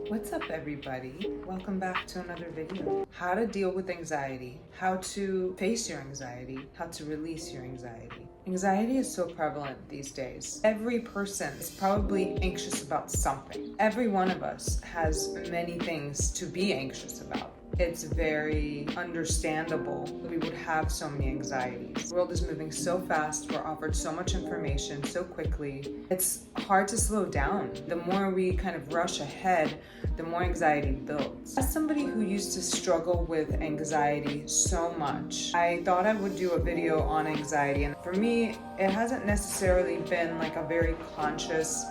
What's up, everybody? Welcome back to another video. How to deal with anxiety, how to face your anxiety, how to release your anxiety. Anxiety is so prevalent these days. Every person is probably anxious about something. Every one of us has many things to be anxious about. It's very understandable that we would have so many anxieties. The world is moving so fast. We're offered so much information so quickly. It's hard to slow down. The more we kind of rush ahead, the more anxiety builds. As somebody who used to struggle with anxiety so much, I thought I would do a video on anxiety. And for me, it hasn't necessarily been like a very conscious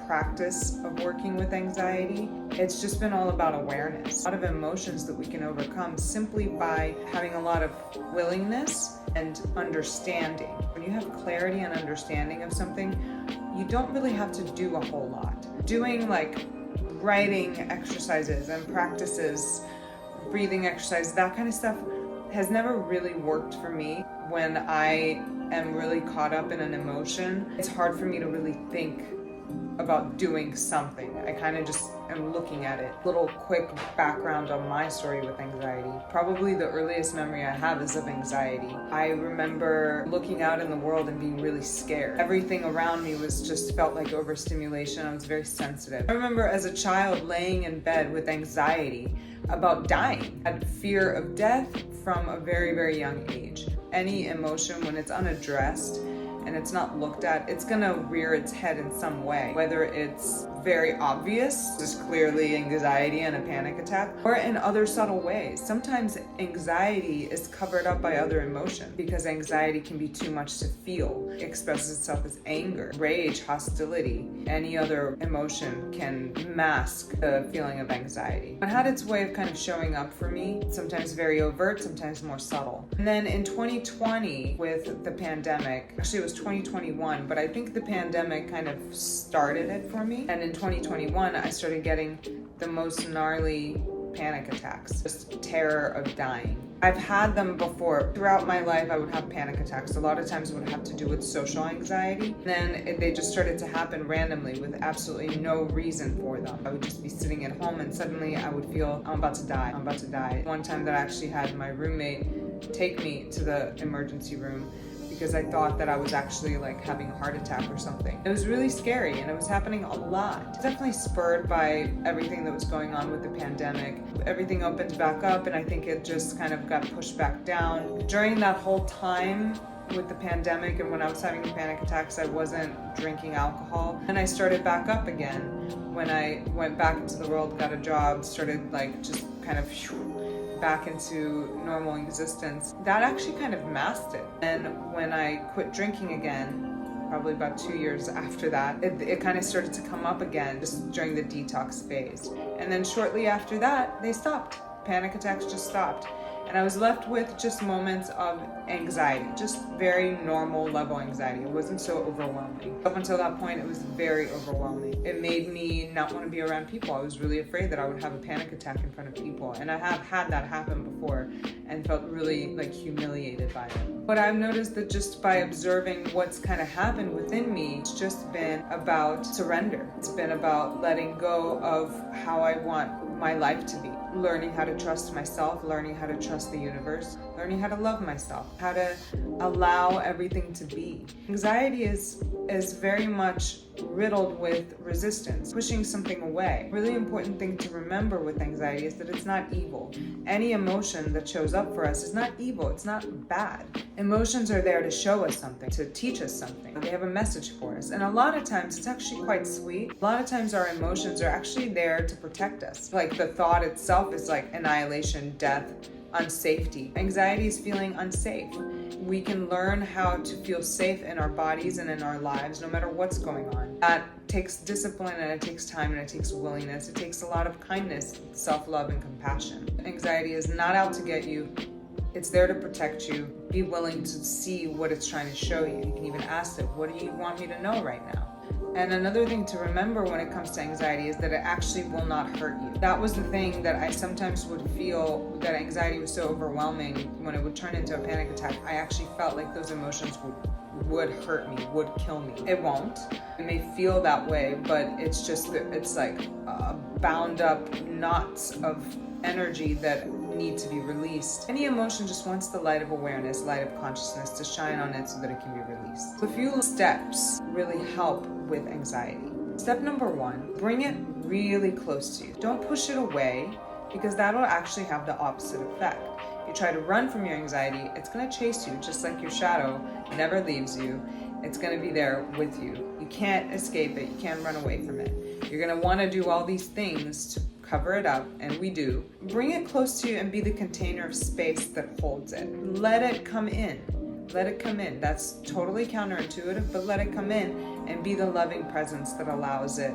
practice of working with anxiety. It's just been all about awareness. A lot of emotions that we can overcome simply by having a lot of willingness and understanding. When you have clarity and understanding of something, you don't really have to do a whole lot. Doing like writing exercises and practices, breathing exercises, that kind of stuff has never really worked for me. When I am really caught up in an emotion, it's hard for me to really think about doing something. I kind of just am looking at it. Little quick background on my story with anxiety. Probably the earliest memory I have is of anxiety. I remember looking out in the world and being really scared. Everything around me was just felt like overstimulation. I was very sensitive. I remember as a child laying in bed with anxiety about dying. I had fear of death from a very, very young age. Any emotion, when it's unaddressed and it's not looked at, it's gonna rear its head in some way. Whether it's very obvious, just clearly anxiety and a panic attack, or in other subtle ways. Sometimes anxiety is covered up by other emotions because anxiety can be too much to feel. It expresses itself as anger, rage, hostility. Any other emotion can mask the feeling of anxiety. It had its way of kind of showing up for me, sometimes very overt, sometimes more subtle. And then in 2020 with the pandemic, actually it was 2021, but I think the pandemic kind of started it for me. And in 2021, I started getting the most gnarly panic attacks, just terror of dying. I've had them before. Throughout my life, I would have panic attacks. A lot of times it would have to do with social anxiety. Then they just started to happen randomly with absolutely no reason for them. I would just be sitting at home and suddenly I would feel, I'm about to die, I'm about to die. One time that I actually had my roommate take me to the emergency room because I thought that I was actually like having a heart attack or something. It was really scary and it was happening a lot. It's definitely spurred by everything that was going on with the pandemic. Everything opened back up and I think it just kind of got pushed back down. During that whole time with the pandemic and when I was having the panic attacks, I wasn't drinking alcohol. And I started back up again when I went back into the world, got a job, started like just kind of back into normal existence. That actually kind of masked it. And when I quit drinking again, probably about 2 years after that, it kind of started to come up again just during the detox phase. And then shortly after that, they stopped. Panic attacks just stopped. And I was left with just moments of anxiety, just very normal level anxiety. It wasn't so overwhelming. Up until that point, it was very overwhelming. It made me not want to be around people. I was really afraid that I would have a panic attack in front of people. And I have had that happen before and felt really like humiliated by it. But I've noticed that just by observing what's kind of happened within me, it's just been about surrender. It's been about letting go of how I want my life to be. Learning how to trust myself, learning how to trust the universe, learning how to love myself, how to allow everything to be. Anxiety is very much riddled with resistance, pushing something away. Really important thing to remember with anxiety is that it's not evil. Any emotion that shows up for us is not evil, it's not bad. Emotions are there to show us something, to teach us something. They have a message for us. And a lot of times it's actually quite sweet. A lot of times our emotions are actually there to protect us. Like the thought itself is like annihilation, death, unsafety. Anxiety is feeling unsafe. We can learn how to feel safe in our bodies and in our lives no matter what's going on. That takes discipline and it takes time and it takes willingness. It takes a lot of kindness, self-love, and compassion. Anxiety is not out to get you. It's there to protect you. Be willing to see what it's trying to show you. You can even ask it, what do you want me to know right now? And another thing to remember when it comes to anxiety is that it actually will not hurt you. That was the thing that I sometimes would feel, that anxiety was so overwhelming when it would turn into a panic attack. I actually felt like those emotions would hurt me, would kill me. It won't. It may feel that way, but it's just, it's like a bound up knots of energy that need to be released. Any emotion just wants the light of awareness, light of consciousness to shine on it so that it can be released. So a few steps really help with anxiety. Step number 1, bring it really close to you. Don't push it away, because that will actually have the opposite effect. If you try to run from your anxiety, it's going to chase you, just like your shadow never leaves you. It's going to be there with you. You can't escape it. You can't run away from it. You're going to want to do all these things to cover it up, and we do. Bring it close to you and be the container of space that holds it. Let it come in. Let it come in. That's totally counterintuitive, but let it come in and be the loving presence that allows it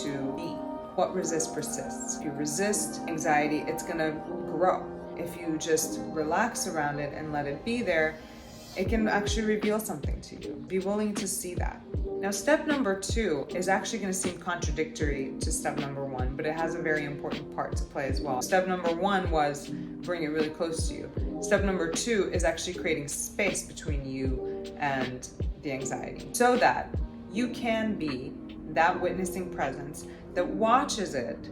to be. What resists persists. If you resist anxiety, it's going to grow. If you just relax around it and let it be there, it can actually reveal something to you. Be willing to see that. Now, step number 2 is actually going to seem contradictory to step number 1, but it has a very important part to play as well. Step number 1 was bring it really close to you. Step number 2 is actually creating space between you and the anxiety so that you can be that witnessing presence that watches it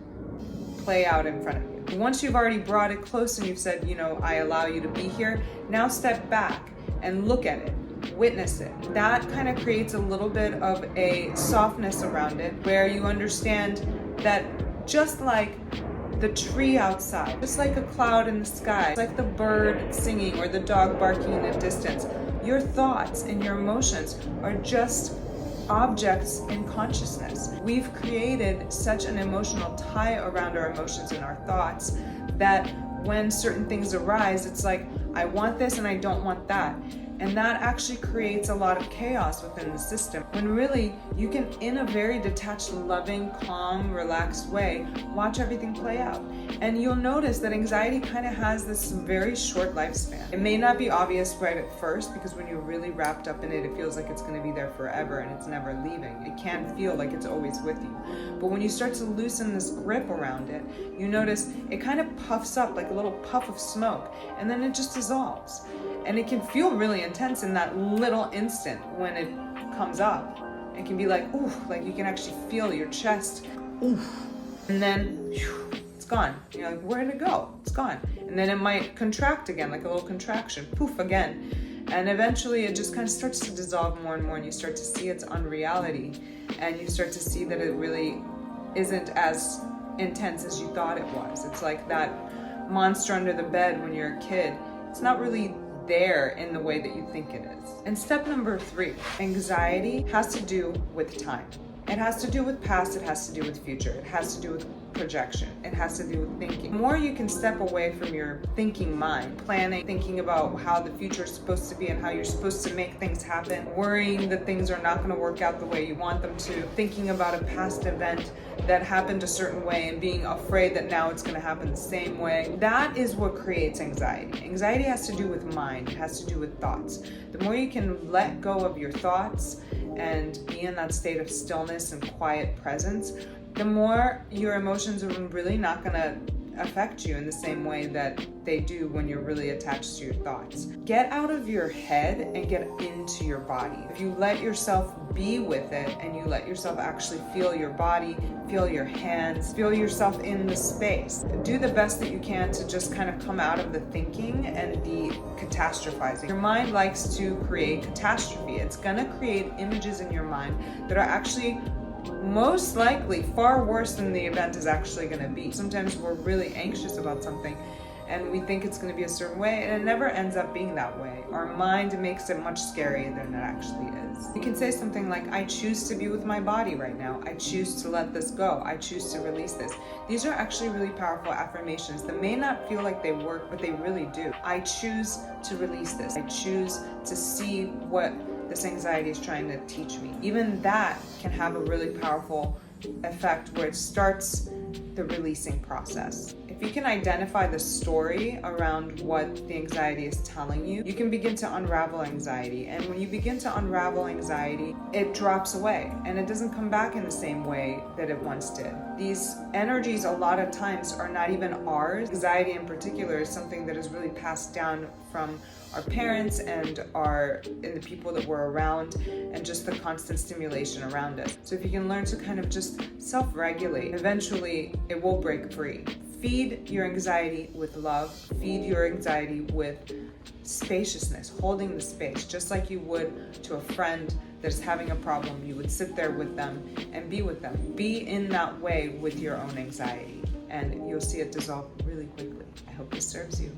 play out in front of you. Once you've already brought it close and you've said, I allow you to be here, now step back and look at it. Witness it. That kind of creates a little bit of a softness around it, where you understand that just like the tree outside, just like a cloud in the sky, like the bird singing or the dog barking in the distance, your thoughts and your emotions are just objects in consciousness. We've created such an emotional tie around our emotions and our thoughts that when certain things arise, it's like, I want this and I don't want that. And that actually creates a lot of chaos within the system, when really you can, in a very detached, loving, calm, relaxed way, watch everything play out. And you'll notice that anxiety kind of has this very short lifespan. It may not be obvious right at first, because when you're really wrapped up in it, it feels like it's going to be there forever and it's never leaving. It can feel like it's always with you. But when you start to loosen this grip around it, you notice it kind of puffs up like a little puff of smoke, and then it just dissolves. And it can feel really intense in that little instant when it comes up. It can be like, ooh, like you can actually feel your chest, ooh, and then whew, it's gone. You're like, where did it go? It's gone. And then it might contract again, like a little contraction, poof, again. And eventually it just kind of starts to dissolve more and more, and you start to see its unreality, and you start to see that it really isn't as intense as you thought it was. It's like that monster under the bed when you're a kid. It's not really there in the way that you think it is. And step number 3, anxiety has to do with time. It has to do with past, it has to do with future, it has to do with projection, it has to do with thinking. The more you can step away from your thinking mind, planning, thinking about how the future is supposed to be and how you're supposed to make things happen, worrying that things are not going to work out the way you want them to, thinking about a past event that happened a certain way and being afraid that now it's going to happen the same way. That is what creates anxiety. Anxiety has to do with mind, it has to do with thoughts. The more you can let go of your thoughts and be in that state of stillness and quiet presence, the more your emotions are really not going to affect you in the same way that they do when you're really attached to your thoughts. Get out of your head and get into your body. If you let yourself be with it and you let yourself actually feel your body, feel your hands, feel yourself in the space, do the best that you can to just kind of come out of the thinking and the catastrophizing. Your mind likes to create catastrophe. It's going to create images in your mind that are actually most likely far worse than the event is actually going to be. Sometimes we're really anxious about something and we think it's going to be a certain way, and it never ends up being that way. Our mind makes it much scarier than it actually is. You can say something like, I choose to be with my body right now. I choose to let this go. I choose to release this. These are actually really powerful affirmations that may not feel like they work, but they really do. I choose to release this. I choose to see what this anxiety is trying to teach me. Even that can have a really powerful effect where it starts the releasing process. If you can identify the story around what the anxiety is telling you, you can begin to unravel anxiety. And when you begin to unravel anxiety, it drops away and it doesn't come back in the same way that it once did. these energies a lot of times are not even ours. Anxiety in particular is something that is really passed down from our parents and the people that we're around, and just the constant stimulation around us. So if you can learn to kind of just self-regulate, eventually it will break free. Feed your anxiety with love. Feed your anxiety with spaciousness, holding the space, just like you would to a friend that is having a problem. You would sit there with them and be with them. Be in that way with your own anxiety, and you'll see it dissolve really quickly. I hope this serves you.